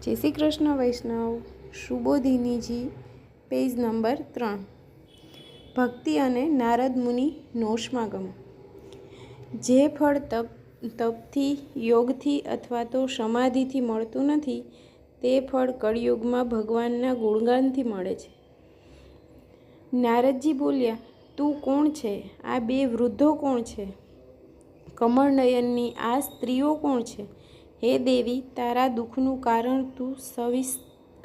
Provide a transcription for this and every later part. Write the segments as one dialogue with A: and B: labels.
A: जय श्री कृष्ण वैष्णव। सुबोधिनीजी, page number 3। भक्ति अने नारद मुनि नो समागम। जे फळ तपथी, योगथी अथवा तो समाधिथी मळतुं नथी ते फळ कळियुगमां भगवानना गुणगानथी मळे छे। नारदजी बोल्या, तू कोण छे? आ बे वृद्धो कोण छे? कमळनयननी आ स्त्रीओ कोण छे? हे देवी, तारा दुखનું કારણ તું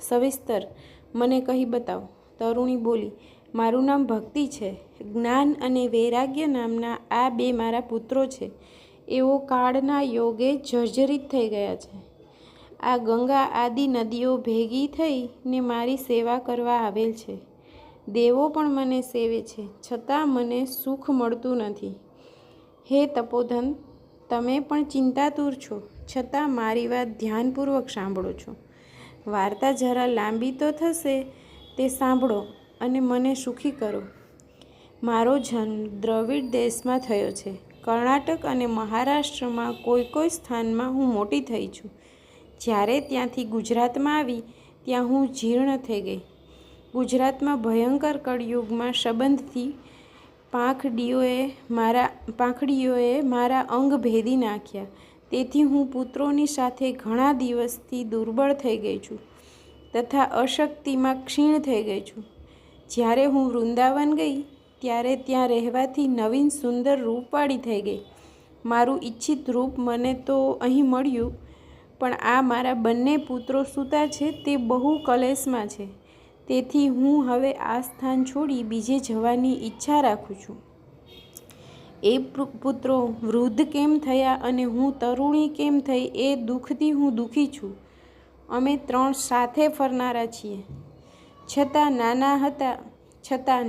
A: સવિસ્તર મને કહી બતાવ। તરુણી બોલી, મારું નામ ભક્તિ છે। જ્ઞાન અને વૈરાગ્ય નામના આ બે મારા પુત્રો છે। એઓ કાળના યોગે જર્જરિત થઈ ગયા છે। આ ગંગા આદિ નદીઓ ભેગી થઈને મારી સેવા કરવા આવેલ છે। દેવો પણ મને સેવે છે, છતાં મને સુખ મળતું નથી। હે તપોધન, તમે પણ ચિંતાતુર છો, છતાં મારી વાત ધ્યાનપૂર્વક સાંભળો છો। વાર્તા જરા લાંબી તો થશે, તે સાંભળો અને મને સુખી કરો। મારો જન્મ દ્રવિડ દેશમાં થયો છે। કર્ણાટક અને મહારાષ્ટ્રમાં કોઈ સ્થાનમાં હું મોટી થઈ છું। જ્યારે ત્યાંથી ગુજરાતમાં આવી ત્યાં હું જીર્ણ થઈ ગઈ। ગુજરાતમાં ભયંકર કળિયુગમાં સંબંધથી પાંખડીઓએ મારા અંગ ભેદી નાખ્યા। તેથી હું પુત્રોની સાથે ઘણા દિવસથી દુર્બળ થઈ ગઈ છું તથા અશક્તિમાં ક્ષીણ થઈ ગઈ છું। જ્યારે હું વૃંદાવન ગઈ ત્યારે ત્યાં રહેવાથી નવીન સુંદર રૂપવાળી થઈ ગઈ। મારું ઈચ્છિત રૂપ મને તો અહીં મળ્યું, પણ આ મારા બંને પુત્રો સૂતા છે તે બહુ કલેશમાં છે। તેથી હું હવે આ સ્થાન છોડી બીજે જવાની ઈચ્છા રાખું છું। એ પુત્રો વૃદ્ધ કેમ થયા અને હું તરુણી કેમ થઈ એ દુઃખથી હું દુઃખી છું। અમે ત્રણ સાથે ફરનારા છીએ, છતાં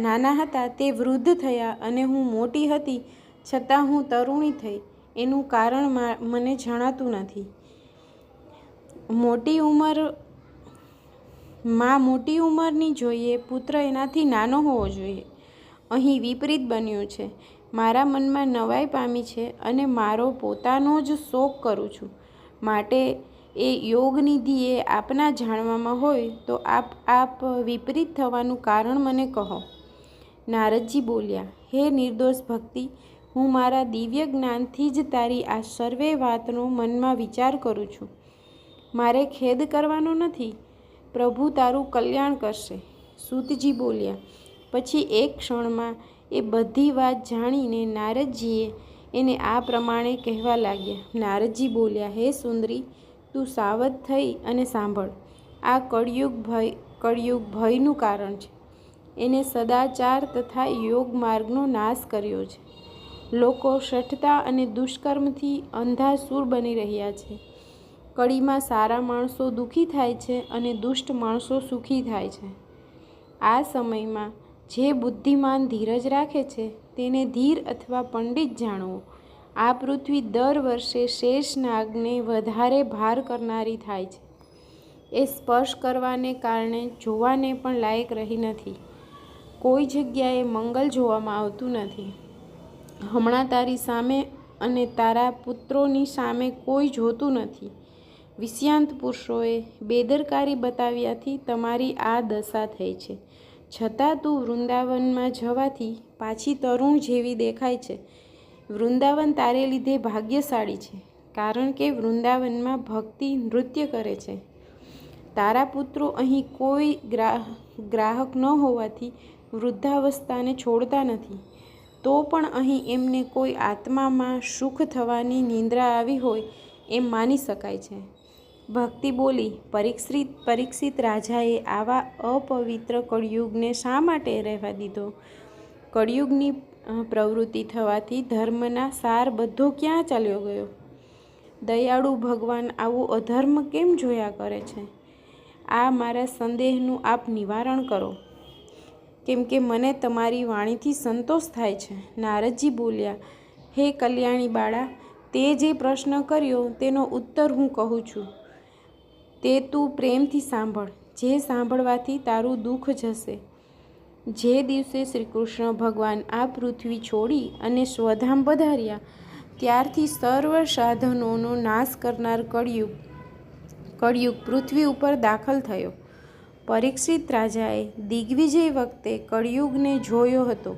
A: નાના હતા તે વૃદ્ધ થયા અને હું મોટી હતી છતાં હું તરુણી થઈ। એનું કારણ મને જણાતું નથી। મોટી ઉંમરની જોઈએ, પુત્ર એનાથી નાનો હોવો જોઈએ। અહીં વિપરીત બન્યું છે। મારા મનમાં નવાઈ પામી છે અને મારો પોતાનો જ શોક કરું છું। માટે એ યોગનિધિએ આપના જાણવામાં હોય તો આપ વિપરીત થવાનું કારણ મને કહો। નારદજી બોલ્યા, હે નિર્દોષ ભક્તિ, હું મારા દિવ્ય જ્ઞાનથી જ તારી આ સર્વે વાતનો મનમાં વિચાર કરું છું। મારે ખેદ કરવાનો નથી। પ્રભુ તારું કલ્યાણ કરશે। સૂતજી બોલ્યા। પછી એક ક્ષણમાં એ બધી વાત જાણીને નારદજીએ એને આ પ્રમાણે કહેવા લાગ્યા। નારદજી બોલ્યા, હે સુંદરી, તું સાવધ થઈ અને સાંભળ। આ કળિયુગ ભયનું કારણ છે। એને સદાચાર તથા યોગ માર્ગનો નાશ કર્યો છે। લોકો શઠતા અને દુષ્કર્મથી અંધાસુર બની રહ્યા છે। કળીમાં સારા માણસો દુઃખી થાય છે અને દુષ્ટ માણસો સુખી થાય છે। આ સમયમાં જે બુદ્ધિમાન ધીરજ રાખે છે તેને ધીર અથવા પંડિત જાણવો। આ પૃથ્વી દર વર્ષે શેષ નાગને વધારે ભાર કરનારી થાય છે। એ સ્પર્શ કરવાને કારણે જોવાને પણ લાયક રહી નથી। કોઈ જગ્યાએ મંગલ જોવામાં આવતું નથી। હમણાં તારી સામે અને તારા પુત્રોની સામે કોઈ જોતું નથી। વિષયાંત પુરુષોએ બેદરકારી બતાવ્યાથી તમારી આ દશા થઈ છે। છતાં તું વૃંદાવનમાં જવાથી પાછી તરુણ જેવી દેખાય છે। વૃંદાવન તારે લીધે ભાગ્યશાળી છે, કારણ કે વૃંદાવનમાં ભક્તિ નૃત્ય કરે છે। તારા પુત્રો અહીં કોઈ ગ્રાહક ન હોવાથી વૃદ્ધાવસ્થાને છોડતા નથી। તો પણ અહીં એમને કોઈ આત્મામાં સુખ થવાની નિંદ્રા આવી હોય એમ માની શકાય છે। ભક્તિ બોલી, પરીક્ષિત રાજાએ આવા અપવિત્ર કળિયુગને શા માટે રહેવા દીધો? કળિયુગની પ્રવૃત્તિ થવાથી ધર્મના સાર બધો ક્યાં ચાલ્યો ગયો? દયાળુ ભગવાન આવું અધર્મ કેમ જોયા કરે છે? આ મારા સંદેહનું આપ નિવારણ કરો, કેમ કે મને તમારી વાણીથી સંતોષ થાય છે। નારદજી બોલ્યા, હે કલ્યાણી બાળા, તે જે પ્રશ્ન કર્યો તેનો ઉત્તર હું કહું છું। તે તું પ્રેમથી સાંભળ। જે સાંભળવાથી તારું દુઃખ જશે। જે દિવસે શ્રી કૃષ્ણ ભગવાન આ પૃથ્વી છોડી અને સ્વધામ પધાર્યા ત્યારથી સર્વ સાધનોનો નાશ કરનાર કળિયુગ પૃથ્વી ઉપર દાખલ થયો. પરીક્ષિત રાજાએ દિગ્વિજય વખતે કળિયુગને જોયો હતો.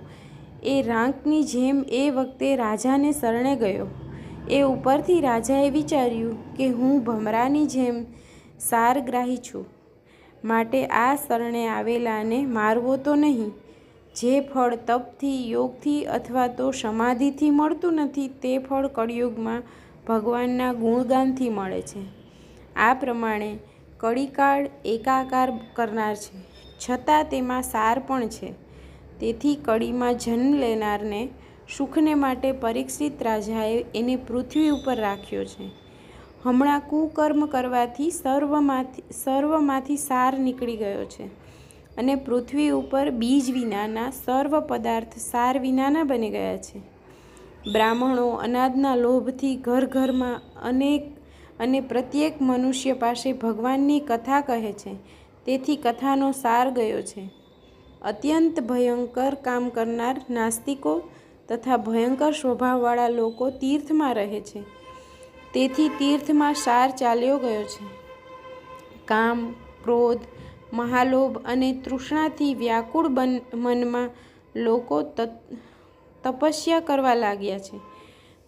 A: એ રાંકની જેમ એ વખતે રાજાને શરણે ગયો. એ ઉપરથી રાજાએ વિચાર્યું કે હું ભમરાની જેમ સારગ્રાહી છું, માટે આ શરણે આવેલાને મારવો તો નહીં. જે ફળ તપથી, યોગથી અથવા તો સમાધિથી મળતું નથી તે ફળ કળિયુગમાં ભગવાનના ગુણગાનથી મળે છે. આ પ્રમાણે કળીકાળ એકાકાર કરનાર છે, છતાં તેમાં સાર પણ છે. તેથી કળીમાં જન્મ લેનારને સુખને માટે પરીક્ષિત રાજાએ એને પૃથ્વી ઉપર રાખ્યો છે. હમણાં કુકર્મ કરવાથી સર્વમાંથી સાર નીકળી ગયો છે અને પૃથ્વી ઉપર બીજ વિનાના સર્વ પદાર્થ સાર વિનાના બની ગયા છે. બ્રાહ્મણો અનાજના લોભથી ઘર ઘરમાં અને પ્રત્યેક મનુષ્ય પાસે ભગવાનની કથા કહે છે. તેથી કથાનો સાર ગયો છે. અત્યંત ભયંકર કામ કરનાર નાસ્તિકો તથા ભયંકર સ્વભાવવાળા લોકો તીર્થમાં રહે છે. તેથી તીર્થમાં સાર ચાલ્યો ગયો છે. કામ, ક્રોધ, મહાલોભ અને તૃષ્ણાથી વ્યાકુળ મનમાં લોકો તપસ્યા કરવા લાગ્યા છે.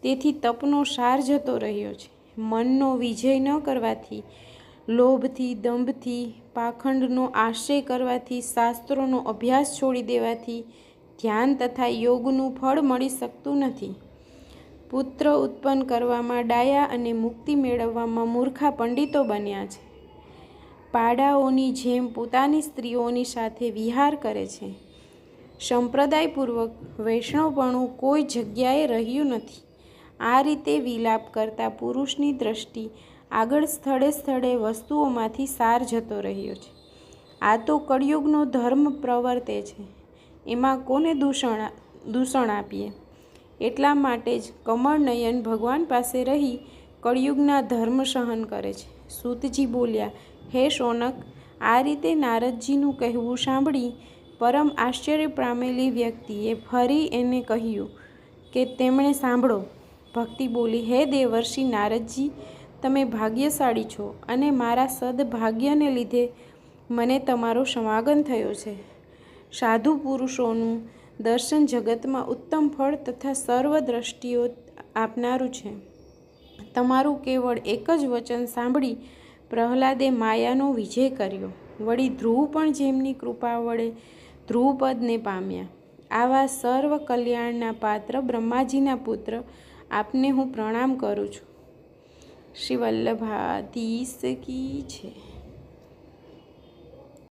A: તેથી તપનો સાર જતો રહ્યો છે. મનનો વિજય ન કરવાથી, લોભથી, દંભથી, પાખંડનો આશ્રય કરવાથી, શાસ્ત્રોનો અભ્યાસ છોડી દેવાથી ધ્યાન તથા યોગનું ફળ મળી શકતું નથી. પુત્ર ઉત્પન્ન કરવામાં ડાયા અને મુક્તિ મેળવવામાં મૂર્ખા પંડિતો બન્યા છે. પાડાઓની જેમ પોતાની સ્ત્રીઓની સાથે વિહાર કરે છે. સંપ્રદાયપૂર્વક વૈષ્ણવપણું કોઈ જગ્યાએ રહ્યું નથી. આ રીતે વિલાપ કરતા પુરુષની દ્રષ્ટિ આગળ સ્થળે સ્થળે વસ્તુઓમાંથી સાર જતો રહ્યો છે. આ તો કળિયુગનો ધર્મ પ્રવર્તે છે, એમાં કોને દૂષણ આપીએ? એટલા માટે જ કમળનયન ભગવાન પાસે રહી કળિયુગના ધર્મ સહન કરે છે. સૂતજી બોલ્યા, હે શૌનક, આ રીતે નારદજીનું કહેવું સાંભળી પરમ આશ્ચર્ય પામેલી વ્યક્તિએ ફરી એને કહ્યું કે તેમણે સાંભળો. ભક્તિ બોલી, હે દેવર્ષિ નારદજી, તમે ભાગ્યશાળી છો અને મારા સદભાગ્યને લીધે મને તમારો સમાગમ થયો છે. સાધુ પુરુષોનું દર્શન જગતમાં ઉત્તમ ફળ તથા સર્વ દ્રષ્ટિઓ આપનારું છે. તમારું કેવળ એક જ વચન સાંભળી પ્રહલાદે માયાનો વિજય કર્યો. વળી ધ્રુવ પણ જેમની કૃપા વડે ધ્રુવપદને પામ્યા. આવા સર્વ કલ્યાણના પાત્ર બ્રહ્માજીના પુત્ર, આપને હું પ્રણામ કરું છું. શ્રી વલ્લભાધીશ કી છે.